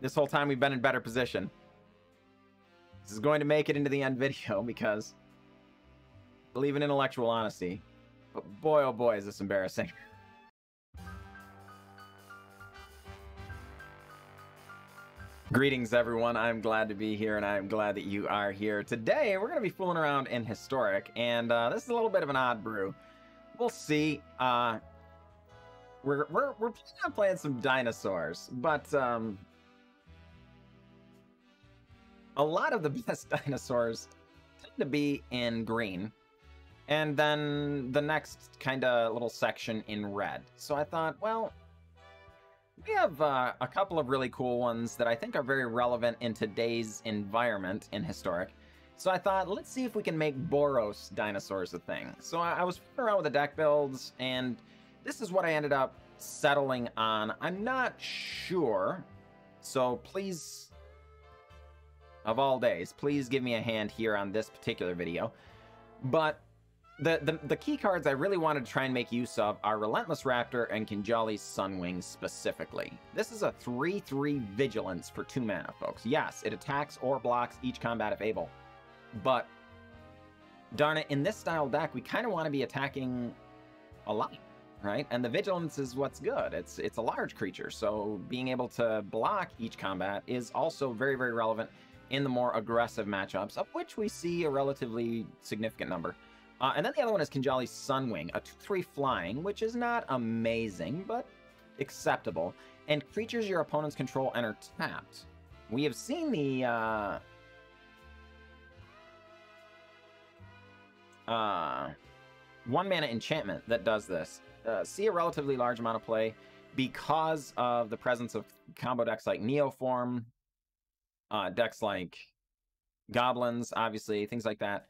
This whole time we've been in better position. This is going to make it into the end video because I believe in intellectual honesty. But boy, oh boy, is this embarrassing. Greetings, everyone. I'm glad to be here, and I'm glad that you are here. Today, we're going to be fooling around in Historic, and this is a little bit of an odd brew. We'll see. We're planning on playing some Dinosaurs, but a lot of the best Dinosaurs tend to be in green, and then the next kind of little section in red. So I thought, well, we have a couple of really cool ones that I think are very relevant in today's environment in Historic. So I thought, let's see if we can make Boros Dinosaurs a thing. So I was fooling around with the deck builds, and this is what I ended up settling on. I'm not sure, so please, of all days, please give me a hand here on this particular video. But the key cards I really wanted to try and make use of are Relentless Raptor and Kinjalli's Sunwing specifically. This is a 3/3 Vigilance for 2 mana, folks. Yes, it attacks or blocks each combat if able. But, darn it, in this style deck, we kind of want to be attacking a lot, right? And the Vigilance is what's good. It's a large creature, so being able to block each combat is also very, very relevant in the more aggressive matchups, of which we see a relatively significant number. And then the other one is Kinjalli's Sunwing, a 2/3 flying, which is not amazing, but acceptable. And creatures your opponents control enter tapped. We have seen the 1-mana enchantment that does this. See a relatively large amount of play because of the presence of combo decks like Neoform, decks like Goblins, obviously, things like that.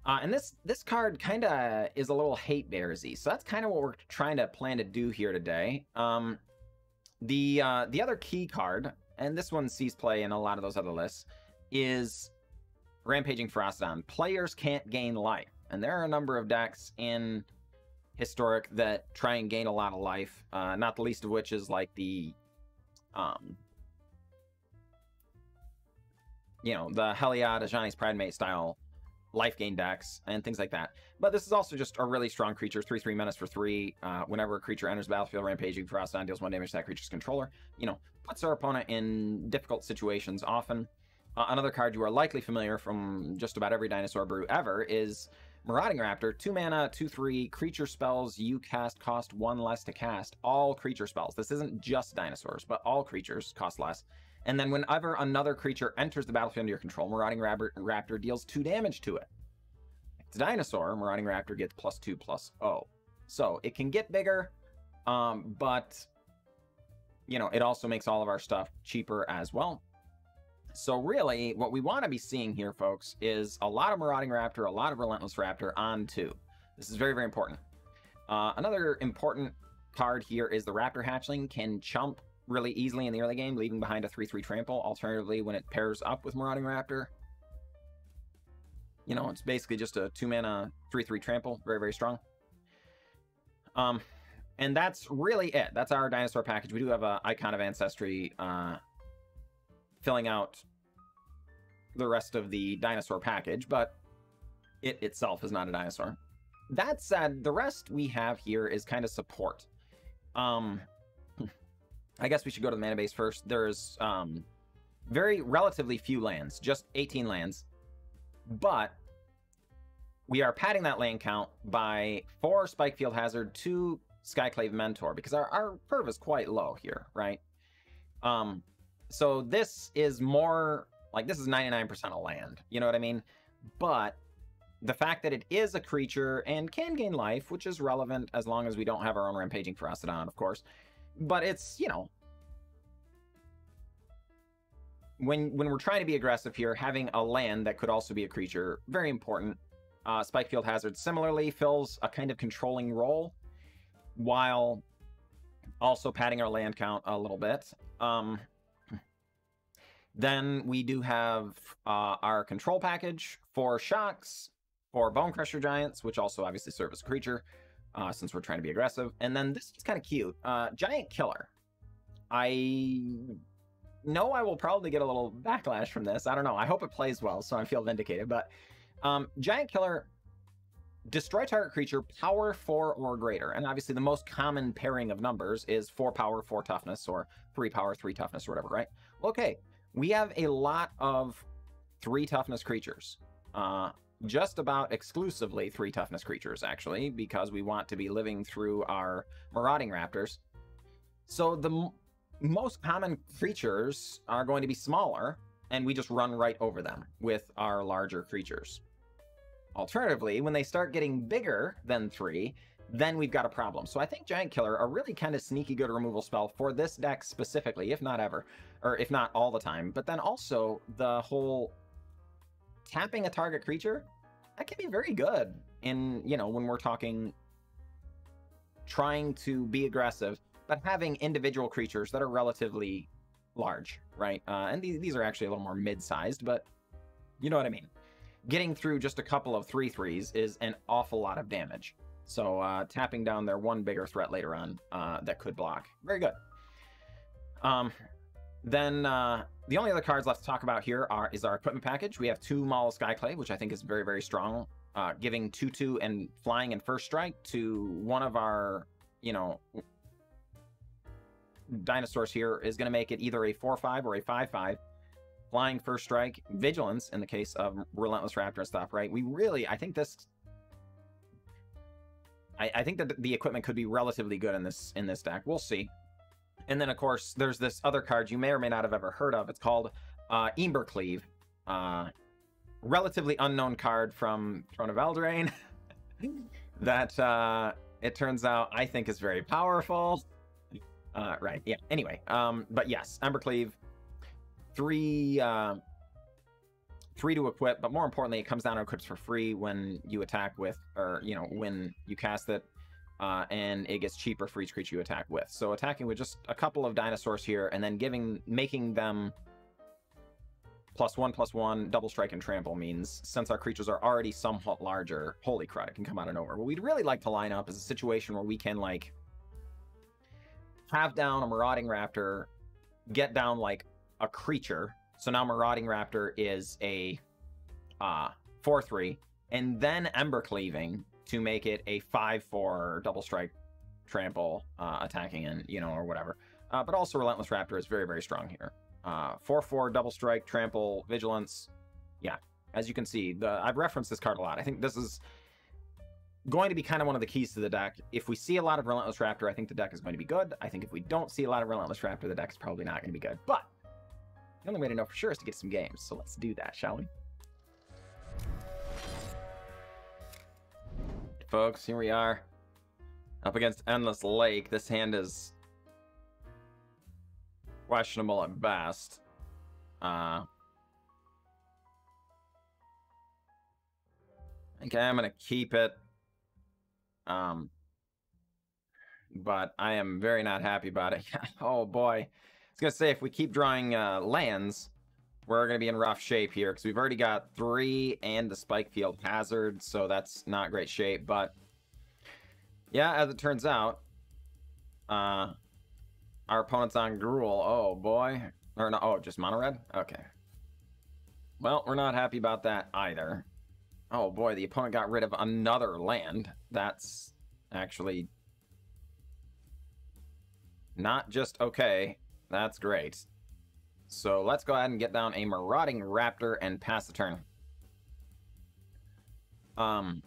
And this card kind of is a little hate-bearsy, so that's kind of what we're trying to plan to do here today. The other key card, and this one sees play in a lot of those other lists, is Rampaging Ferocidon. Players can't gain life, and there are a number of decks in Historic that try and gain a lot of life, not the least of which is like the, you know, the Heliod, Ajani's Pridemate style life gain decks and things like that. But this is also just a really strong creature, 3/3 menace for 3. Whenever a creature enters the battlefield, Rampaging Ferocidon deals 1 damage to that creature's controller. You know, puts our opponent in difficult situations often. Another card you are likely familiar from just about every Dinosaur brew ever is Marauding Raptor. 2 mana, 2/3 creature spells you cast cost 1 less to cast. All creature spells. This isn't just Dinosaurs, but all creatures cost less. And then whenever another creature enters the battlefield under your control, Marauding Raptor deals 2 damage to it. If it's a Dinosaur, Marauding Raptor gets +2/+0. So it can get bigger, but, you know, it also makes all of our stuff cheaper as well. So really, what we want to be seeing here, folks, is a lot of Marauding Raptor, a lot of Relentless Raptor on 2. This is very, very important. Another important card here is the Raptor Hatchling. Can chump really easily in the early game, leaving behind a 3/3 trample. Alternatively, when it pairs up with Marauding Raptor, you know, it's basically just a 2-mana 3/3 trample. Very, very strong. And that's really it. That's our Dinosaur package. We do have an Icon of Ancestry filling out the rest of the Dinosaur package, but it itself is not a Dinosaur. That said, the rest we have here is kind of support. I guess we should go to the mana base first. There's very relatively few lands, just 18 lands. But we are padding that land count by 4 Spikefield Hazard, 2 Skyclave Mentor, because our curve is quite low here, right? So this is more, like, this is 99% of land, you know what I mean? But the fact that it is a creature and can gain life, which is relevant as long as we don't have our own Rampaging Ferocidon, of course. But it's, you know, when we're trying to be aggressive here, having a land that could also be a creature, very important. Spikefield Hazard similarly fills a kind of controlling role while also padding our land count a little bit. Then we do have our control package for shocks, for Bonecrusher Giants, which also obviously serve as a creature, since we're trying to be aggressive. And then this is kind of cute. Giant Killer. I know I will probably get a little backlash from this. I don't know. I hope it plays well, so I feel vindicated. But Giant Killer, destroy target creature, power 4 or greater. And obviously the most common pairing of numbers is 4 power, 4 toughness, or 3 power, 3 toughness, or whatever, right? Well, okay, we have a lot of 3 toughness creatures. Just about exclusively 3 toughness creatures, actually, because we want to be living through our Marauding Raptors. So the most common creatures are going to be smaller, and we just run right over them with our larger creatures. Alternatively, when they start getting bigger than 3, then we've got a problem. So I think Giant Killer, a really kind of sneaky good removal spell for this deck specifically, if not ever, or if not all the time. But then also the whole tapping a target creature, that can be very good in, you know, when we're talking trying to be aggressive, but having individual creatures that are relatively large, right? And these are actually a little more mid-sized, but you know what I mean. Getting through just a couple of 3/3s is an awful lot of damage. So tapping down their one bigger threat later on that could block. Very good. Then the only other cards left to talk about here is our equipment package. We have 2 Maul Skyclave, which I think is very, very strong, giving 2/2 and flying and first strike to one of our, you know, dinosaurs here is going to make it either a 4/5 or a 5/5. Flying, first strike, vigilance in the case of Relentless Raptor and stuff, right? We really, I think this, I think that the equipment could be relatively good in this deck. We'll see. And then, of course, there's this other card you may or may not have ever heard of. It's called Embercleave. Relatively unknown card from Throne of Eldraine that it turns out I think is very powerful. Right, yeah. Anyway, but yes, Embercleave. 3 to equip, but more importantly, it comes down to equips for free when you attack with, or, you know, when you cast it, and it gets cheaper for each creature you attack with. So attacking with just a couple of dinosaurs here, and then making them +1/+1, double strike and trample means, since our creatures are already somewhat larger, holy crud, it can come out of nowhere. What we'd really like to line up is a situation where we can, like, have down a Marauding Raptor, get down, like, a creature. So now Marauding Raptor is a 4/3, and then Embercleaving to make it a 5/4 double strike trample, attacking in, you know, or whatever. But also Relentless Raptor is very, very strong here. 4/4 double strike, trample, vigilance. Yeah, as you can see, I've referenced this card a lot. I think this is going to be kind of one of the keys to the deck. If we see a lot of Relentless Raptor, I think the deck is going to be good. I think if we don't see a lot of Relentless Raptor, the deck is probably not going to be good. But the only way to know for sure is to get some games, so let's do that, shall we? Folks, here we are, up against Endless Lake. This hand is questionable at best. Okay, I'm going to keep it. But I am very not happy about it. Oh, boy. I was going to say, if we keep drawing lands, we're going to be in rough shape here, because we've already got 3 and the Spikefield Hazard, so that's not great shape. But, yeah, as it turns out, our opponent's on Gruul. Oh, boy. Or no, oh, just mono red? Okay. Well, we're not happy about that either. Oh, boy, the opponent got rid of another land. That's actually not just okay. That's great. So let's go ahead and get down a Marauding Raptor and pass the turn. I'm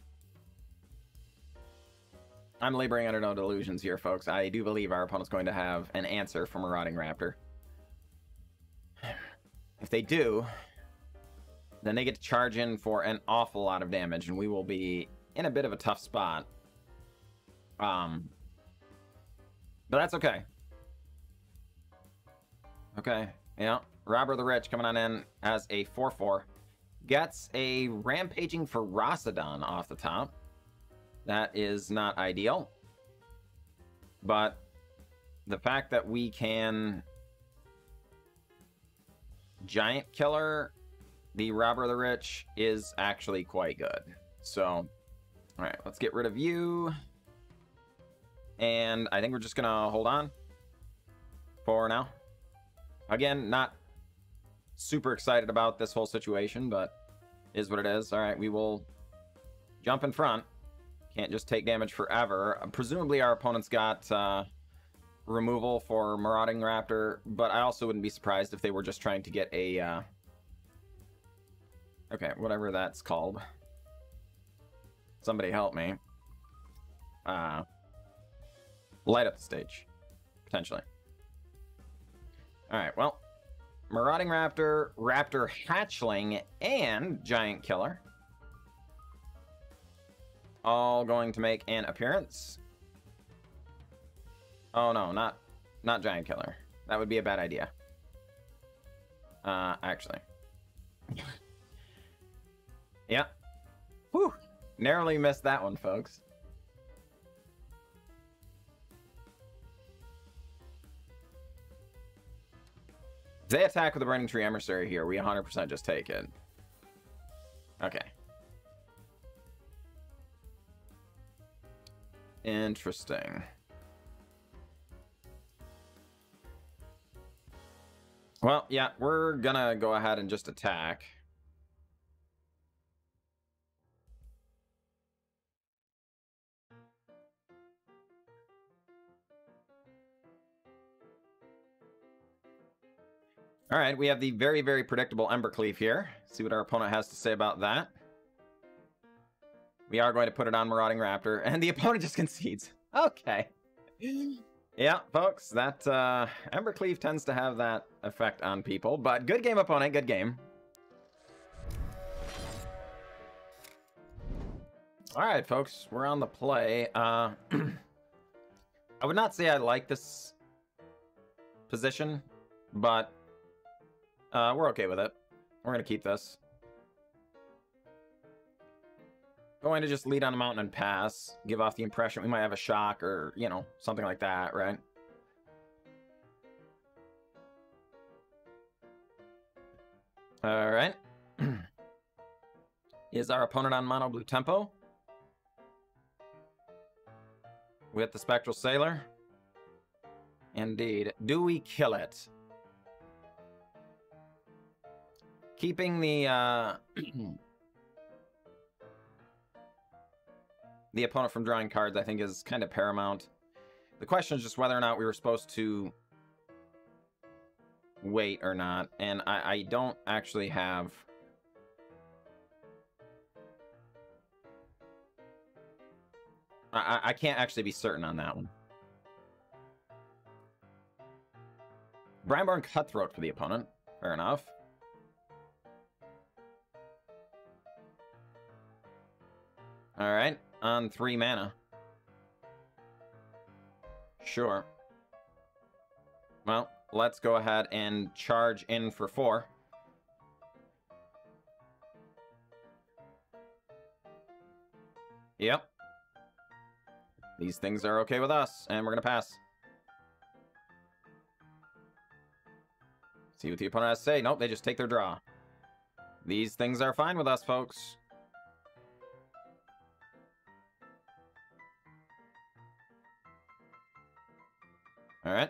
laboring under no delusions here, folks. I do believe our opponent's going to have an answer for Marauding Raptor. If they do, then they get to charge in for an awful lot of damage, and we will be in a bit of a tough spot. But that's okay. Okay, yeah. Robber the Rich coming on in as a 4/4. Gets a Rampaging Ferocidon off the top. That is not ideal. But the fact that we can Giant Killer the Robber of the Rich is actually quite good. So, alright, let's get rid of you. And I think we're just gonna hold on for now. Again, not super excited about this whole situation, but is what it is. All right, we will jump in front. Can't just take damage forever. Presumably our opponent's got removal for Marauding Raptor, but I also wouldn't be surprised if they were just trying to get a... Okay, whatever that's called. Somebody help me. Light up the stage. Potentially. Alright, well. Marauding Raptor, Raptor Hatchling, and Giant Killer. All going to make an appearance. Oh no, not Giant Killer. That would be a bad idea. Actually. Yeah. Whew. Narrowly missed that one, folks. If they attack with the Burning Tree Emissary here, we 100% just take it. Okay. Interesting. Well, yeah, we're gonna go ahead and just attack. All right, we have the very, very predictable Embercleave here. See what our opponent has to say about that. We are going to put it on Marauding Raptor, and the opponent just concedes. Okay. Yeah, folks, that Embercleave tends to have that effect on people, but good game, opponent, good game. All right, folks, we're on the play. I would not say I like this position, but we're okay with it. We're going to keep this. Going to just lead on a mountain and pass. Give off the impression we might have a shock or, you know, something like that, right? All right. Is our opponent on mono blue tempo? With the Spectral Sailor? Indeed. Do we kill it? Keeping the the opponent from drawing cards, I think, is kind of paramount. The question is just whether or not we were supposed to wait or not, and I don't actually have... I can't actually be certain on that one. Brineborn Cutthroat for the opponent. Fair enough. Alright, on 3 mana. Sure. Well, let's go ahead and charge in for 4. Yep. These things are okay with us, and we're gonna pass. See what the opponent has to say. Nope, they just take their draw. These things are fine with us, folks. Alright.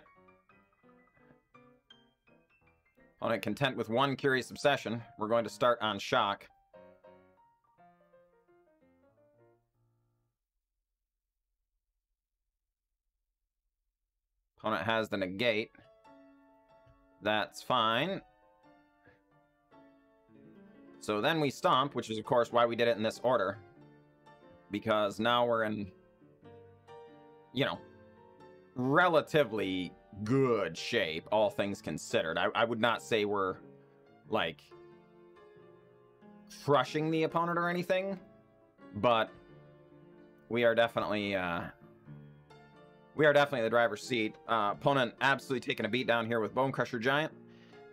Opponent content with 1 Curious Obsession. We're going to start on shock. Opponent has the negate. That's fine. So then we stomp, which is, of course, why we did it in this order. Because now we're in, you know, relatively good shape, all things considered. I would not say we're, like, crushing the opponent or anything, but we are definitely the driver's seat. Opponent absolutely taking a beat down here with Bonecrusher Giant.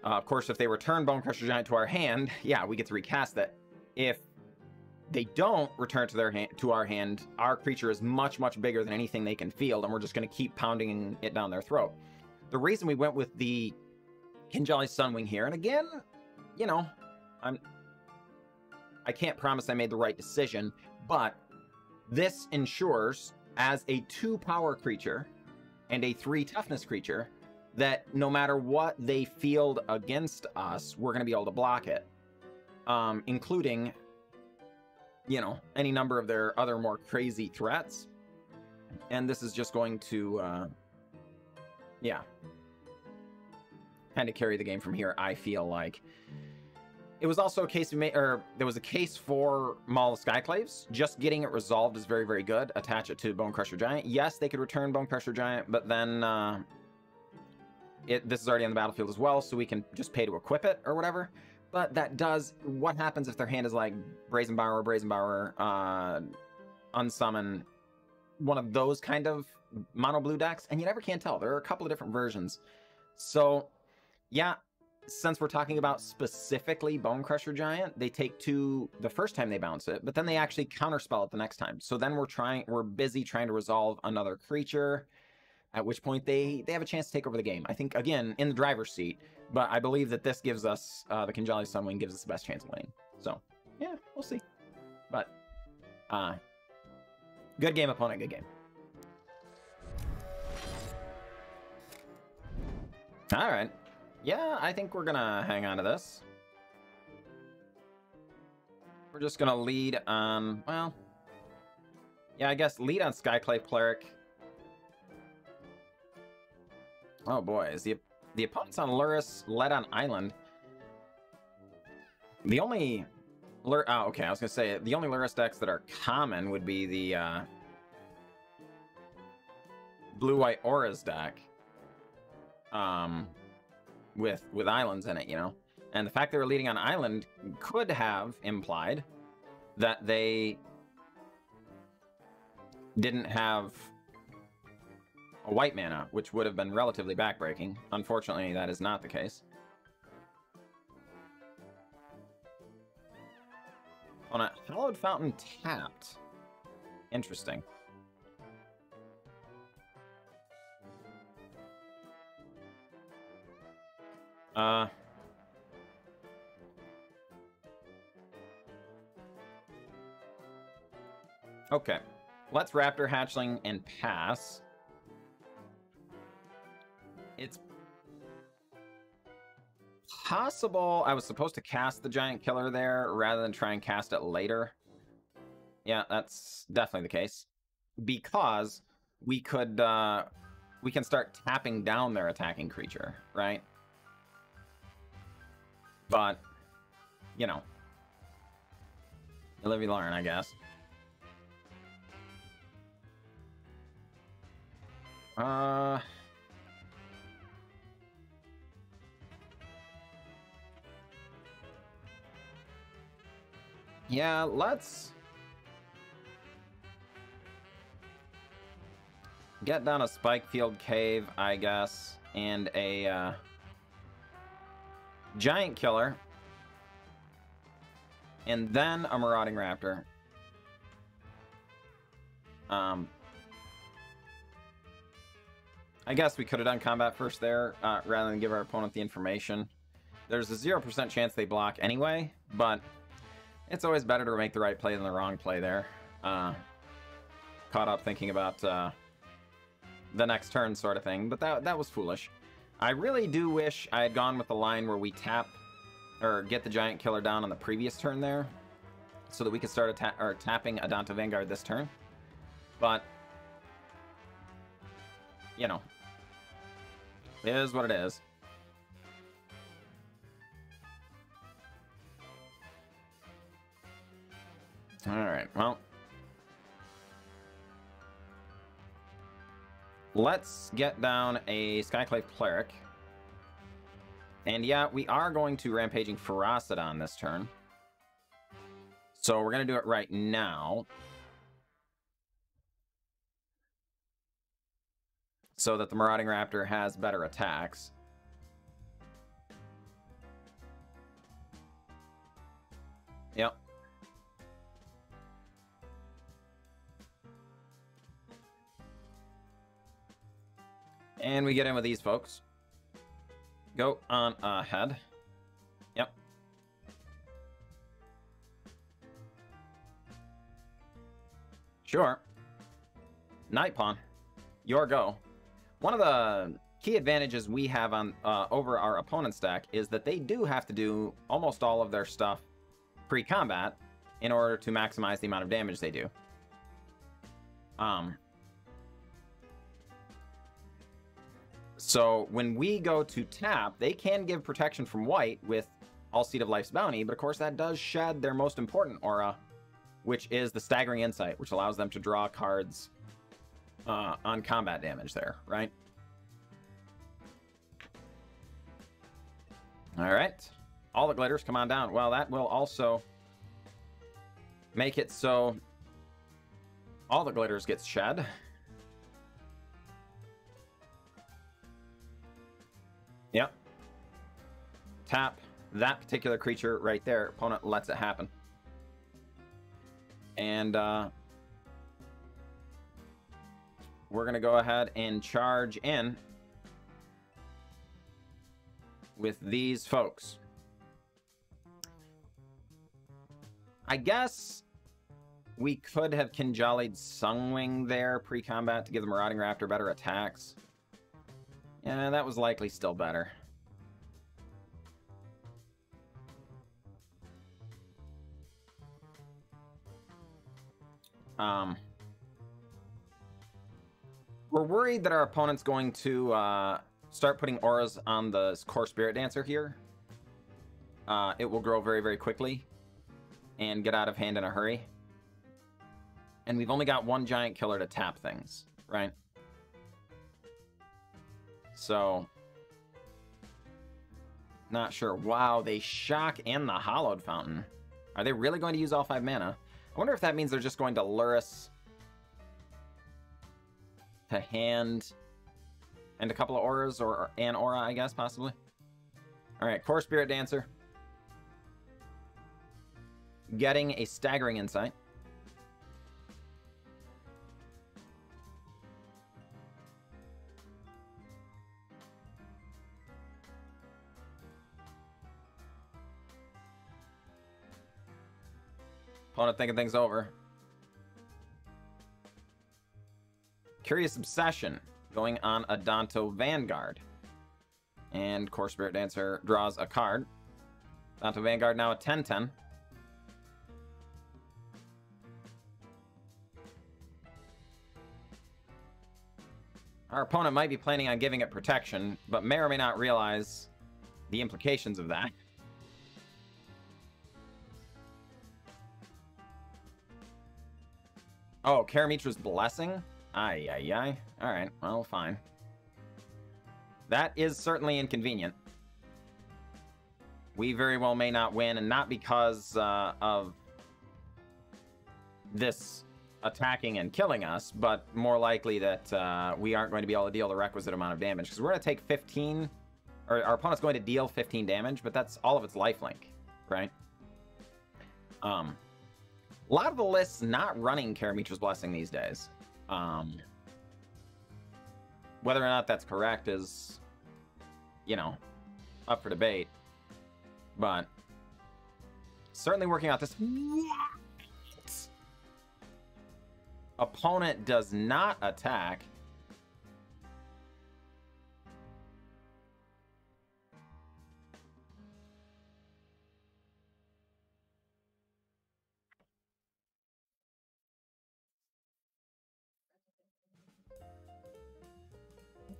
Of course, if they return Bonecrusher Giant to our hand, yeah, we get to recast that. If they don't return to our hand, our creature is much, much bigger than anything they can field, and we're just going to keep pounding it down their throat. The reason we went with the Kinjalli Sunwing here, and again, you know, I can't promise I made the right decision, but this ensures, as a 2 power creature and a 3 toughness creature, that no matter what they field against us, we're going to be able to block it, including, you know, any number of their other more crazy threats. And this is just going to, yeah, kind of carry the game from here, I feel like. It was also a case there was a case for Maul Skyclaves. Just getting it resolved is very, very good. Attach it to Bonecrusher Giant. Yes, they could return Bonecrusher Giant, but then this is already on the battlefield as well, so we can just pay to equip it or whatever. But that does... What happens if their hand is like Brazen Bower, Unsummon, one of those kind of mono blue decks? And you never can tell. There are a couple of different versions. So, yeah, since we're talking about specifically Bonecrusher Giant, they take 2 the first time they bounce it, but then they actually counterspell it the next time. So then we're busy trying to resolve another creature, at which point they have a chance to take over the game. I think, again, in the driver's seat, but I believe that this gives us, the Kinjalli Sunwing gives us the best chance of winning. So, yeah, we'll see. But, good game, opponent, good game. All right. Yeah, I think we're gonna hang on to this. We're just gonna lead on, well, yeah, I guess lead on Skyclave Cleric. Oh boy, is the opponents on Luris led on Island. The only okay, I was gonna say the only Luris decks that are common would be the blue-white Auras deck. With islands in it, you know. And the fact they were leading on Island could have implied that they didn't have a white mana, which would have been relatively backbreaking. Unfortunately, that is not the case. On a Hallowed Fountain tapped. Interesting. Okay. Let's Raptor Hatchling and pass. It's possible I was supposed to cast the Giant Killer there rather than try and cast it later. Yeah, that's definitely the case. Because we could, we can start tapping down their attacking creature, right? But, you know, you live, you learn, I guess. Yeah, let's get down a Spikefield Cave, I guess, and a, Giant Killer, and then a Marauding Raptor. I guess we could have done combat first there, rather than give our opponent the information. There's a 0% chance they block anyway, but it's always better to make the right play than the wrong play there. Caught up thinking about the next turn sort of thing, but that was foolish. I really do wish I had gone with the line where we tap, or get the Giant Killer down on the previous turn there, so that we could start tapping Adanta Vanguard this turn. But, you know, it is what it is. Alright, well, let's get down a Skyclave Cleric. And yeah, we are going to Rampaging Ferocidon this turn. So we're going to do it right now. So that the Marauding Raptor has better attacks. Yep. And we get in with these folks. Go on ahead. Yep. Sure. Night Pawn. Your go. One of the key advantages we have on over our opponent's deck is that they do have to do almost all of their stuff pre-combat in order to maximize the amount of damage they do. So when we go to tap, they can give protection from white with All Seed of Life's Bounty, but of course that does shed their most important aura, which is the Staggering Insight, which allows them to draw cards on combat damage there, right? All right. All the glitters, come on down. Well, that will also make it so all the glitters gets shed. Yep. Tap that particular creature right there. Opponent lets it happen. And we're going to go ahead and charge in with these folks. I guess we could have Kinjalli'd Sunwing there pre-combat to give the Marauding Raptor better attacks. Yeah, that was likely still better. We're worried that our opponent's going to start putting auras on the core Spirit Dancer here. It will grow very, very quickly and get out of hand in a hurry. And we've only got one giant killer to tap things, right? So, not sure. Wow, they shock and the Hallowed Fountain. Are they really going to use all 5 mana? I wonder if that means they're just going to lure us to hand and a couple of auras, or an aura, I guess, possibly. All right, core Spirit Dancer. Getting a Staggering Insight. Opponent thinking things over. Curious Obsession going on Adanto Vanguard. And core Spirit Dancer draws a card. Adanto Vanguard now a 10/10. Our opponent might be planning on giving it protection, but may or may not realize the implications of that. Oh, Karamitra's Blessing? Ay, ay, ay. Alright, well, fine. That is certainly inconvenient. We very well may not win, and not because of this attacking and killing us, but more likely that we aren't going to be able to deal the requisite amount of damage. Because we're going to take 15, or our opponent's going to deal 15 damage, but that's all of its lifelink, right? A lot of the lists not running Karamitra's Blessing these days. Whether or not that's correct is, you know, up for debate. But certainly working out this... What? Opponent does not attack.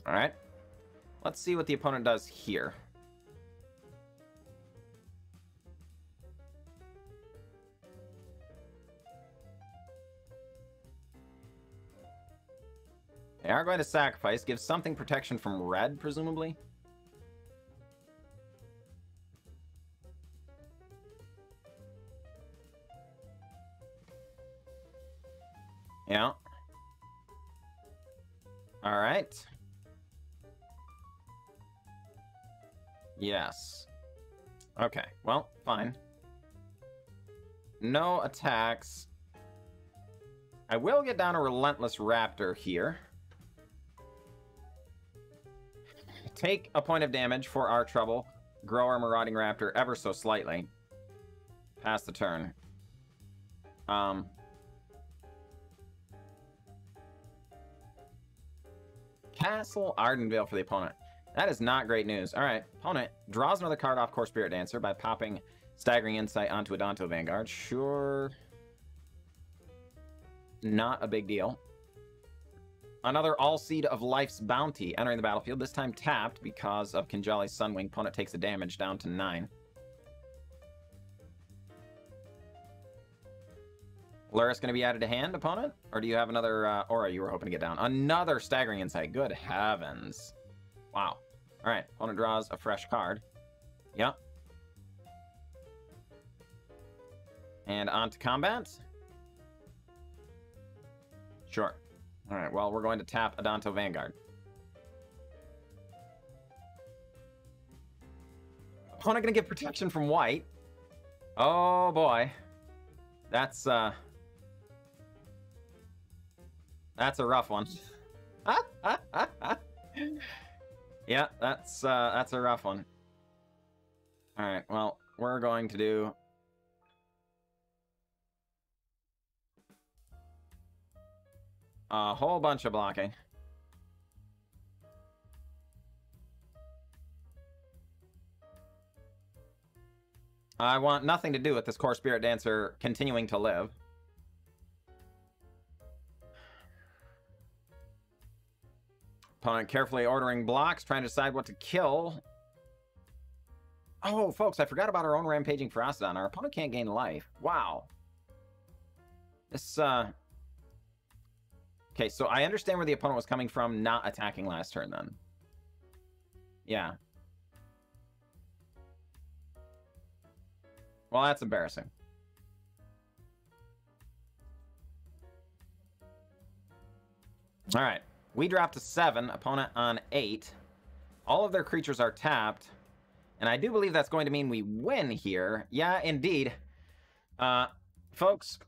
All right. Let's see what the opponent does here. They are going to sacrifice, give something protection from red, presumably. Yeah. All right. Yes. Okay, well, fine. No attacks. I will get down a Relentless Raptor here. Take a point of damage for our trouble. Grow our Marauding Raptor ever so slightly. Pass the turn. Can... Castle Ardenvale for the opponent. That is not great news. All right, opponent draws another card off Core Spirit Dancer by popping Staggering Insight onto a Danto Vanguard. Sure. Not a big deal. Another All-Seed of Life's Bounty entering the battlefield, this time tapped because of Kinjalli's Sunwing. Opponent takes the damage down to 9. Luris going to be added to hand, opponent? Or do you have another aura you were hoping to get down? Another Staggering Insight. Good heavens. Wow. All right, opponent draws a fresh card. Yep. And on to combat. Sure. All right, well, we're going to tap a Danto Vanguard. Opponent going to get protection from white. Oh, boy. That's a rough one. Yeah, that's a rough one. All right, well, we're going to do a whole bunch of blocking. I want nothing to do with this Core Spirit Dancer continuing to live. Opponent carefully ordering blocks, trying to decide what to kill. Oh, folks, I forgot about our own Rampaging Ferocidon. Our opponent can't gain life. Wow. This, Okay, so I understand where the opponent was coming from not attacking last turn, then. Yeah. Well, that's embarrassing. All right. We dropped to 7, opponent on 8. All of their creatures are tapped. And I do believe that's going to mean we win here. Yeah, indeed. Folks,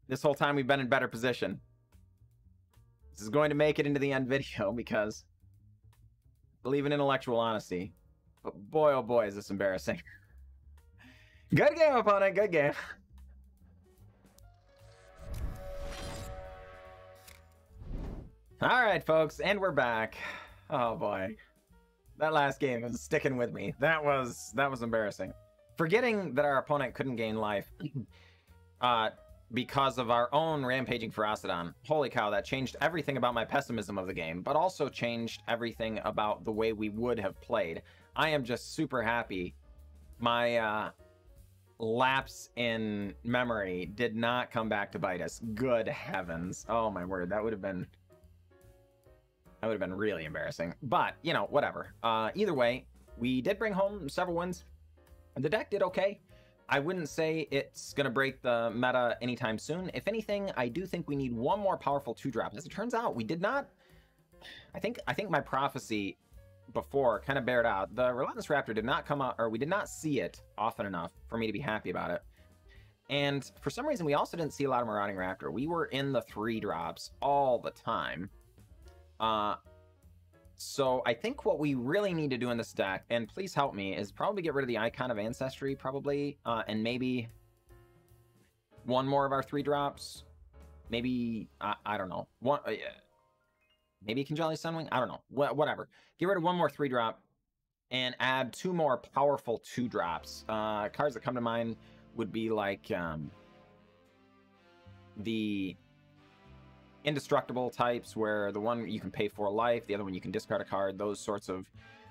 this whole time we've been in better position. This is going to make it into the end video because I believe in intellectual honesty. But boy, oh boy, is this embarrassing. Good game, opponent. Good game. All right, folks, and we're back. Oh boy, that last game is sticking with me. That was embarrassing. Forgetting that our opponent couldn't gain life because of our own Rampaging Ferocidon. Holy cow, that changed everything about my pessimism of the game, but also changed everything about the way we would have played. I am just super happy. My lapse in memory did not come back to bite us. Good heavens. Oh my word, that would have been really embarrassing. But, you know, whatever. Either way, we did bring home several wins. The deck did okay. I wouldn't say it's going to break the meta anytime soon. If anything, I do think we need one more powerful 2-drop. As it turns out, we did not... I think my prophecy before kind of bared out. The Relentless Raptor did not come out, or we did not see it often enough for me to be happy about it. And for some reason, we also didn't see a lot of Marauding Raptor. We were in the 3-drops all the time. So I think what we really need to do in this deck, and please help me, is probably get rid of the Icon of Ancestry, probably, and maybe one more of our 3-drops. Maybe, I don't know. Maybe Kinjalli Sunwing? I don't know. Whatever. Get rid of one more 3-drop and add 2 more powerful 2-drops. Cards that come to mind would be like the indestructible types, where the one you can pay for life, the other one you can discard a card. Those sorts of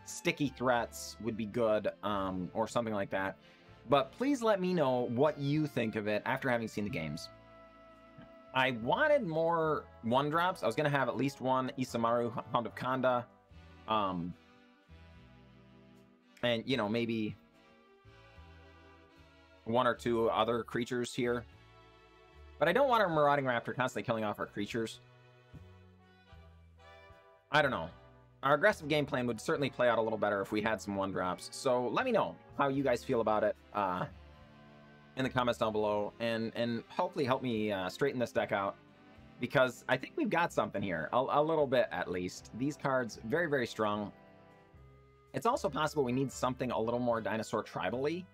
sticky threats would be good, or something like that. But please let me know what you think of it after having seen the games. I wanted more 1-drops. I was going to have at least one Isamaru, Hound of Kanda, and, you know, maybe 1 or 2 other creatures here. But I don't want our Marauding Raptor constantly killing off our creatures. I don't know. Our aggressive game plan would certainly play out a little better if we had some 1-drops. So let me know how you guys feel about it in the comments down below. And hopefully help me straighten this deck out. Because I think we've got something here. A little bit, at least. These cards, very, very strong. It's also possible we need something a little more dinosaur tribally.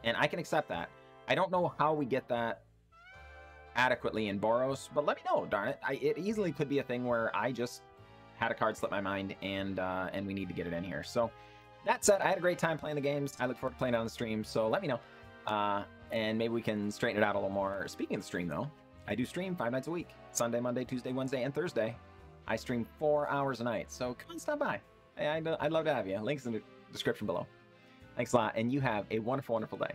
And I can accept that. I don't know how we get that adequately in Boros, but let me know, darn it. It easily could be a thing where I just had a card slip my mind and we need to get it in here. So that said, I had a great time playing the games. I look forward to playing it on the stream, so let me know. And maybe we can straighten it out a little more. Speaking of the stream, though, I do stream 5 nights a week. Sunday, Monday, Tuesday, Wednesday, and Thursday. I stream 4 hours a night, so come on, stop by. I'd love to have you. Links in the description below. Thanks a lot, and you have a wonderful, wonderful day.